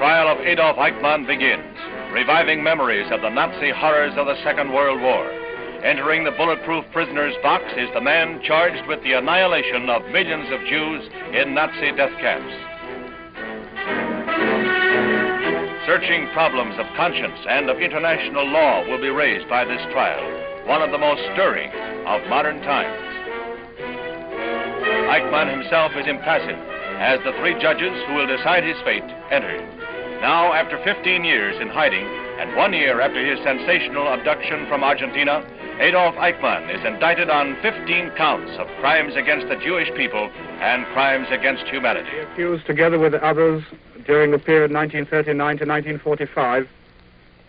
trial of Adolf Eichmann begins, reviving memories of the Nazi horrors of the Second World War. Entering the bulletproof prisoner's box is the man charged with the annihilation of millions of Jews in Nazi death camps. Searching problems of conscience and of international law will be raised by this trial, one of the most stirring of modern times. Eichmann himself is impassive as the three judges who will decide his fate enter. Now, after 15 years in hiding and 1 year after his sensational abduction from Argentina, Adolf Eichmann is indicted on 15 counts of crimes against the Jewish people and crimes against humanity. He accused, together with others, during the period 1939 to 1945,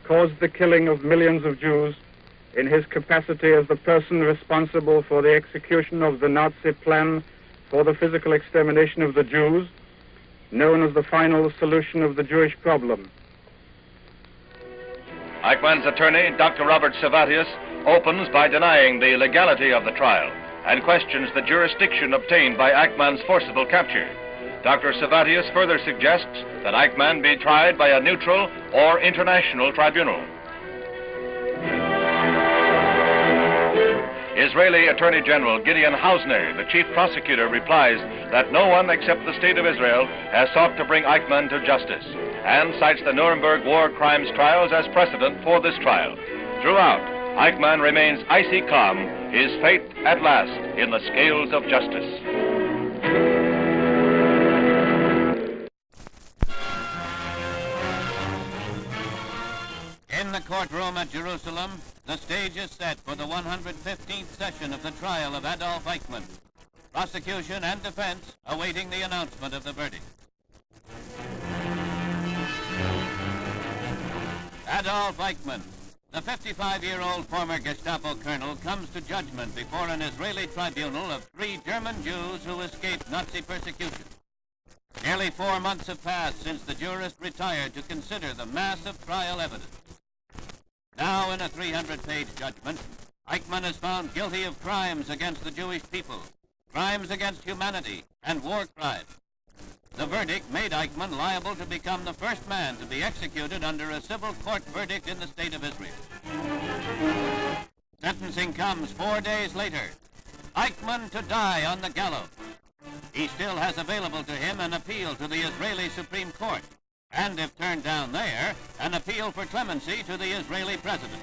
caused the killing of millions of Jews in his capacity as the person responsible for the execution of the Nazi plan for the physical extermination of the Jews, known as the final solution of the Jewish problem. Eichmann's attorney, Dr. Robert Servatius, opens by denying the legality of the trial and questions the jurisdiction obtained by Eichmann's forcible capture. Dr. Servatius further suggests that Eichmann be tried by a neutral or international tribunal. Israeli Attorney General Gideon Hausner, the chief prosecutor, replies that no one except the State of Israel has sought to bring Eichmann to justice and cites the Nuremberg war crimes trials as precedent for this trial. Throughout, Eichmann remains icy calm, his fate at last in the scales of justice. In the courtroom at Jerusalem, the stage is set for the 115th session of the trial of Adolf Eichmann. Prosecution and defense awaiting the announcement of the verdict. Adolf Eichmann, the 55-year-old former Gestapo colonel, comes to judgment before an Israeli tribunal of 3 German Jews who escaped Nazi persecution. Nearly 4 months have passed since the jurist retired to consider the mass of trial evidence. Now, in a 300-page judgment, Eichmann is found guilty of crimes against the Jewish people, crimes against humanity, and war crimes. The verdict made Eichmann liable to become the first man to be executed under a civil court verdict in the State of Israel. Sentencing comes 4 days later. Eichmann to die on the gallows. He still has available to him an appeal to the Israeli Supreme Court, and if turned down there, an appeal for clemency to the Israeli president.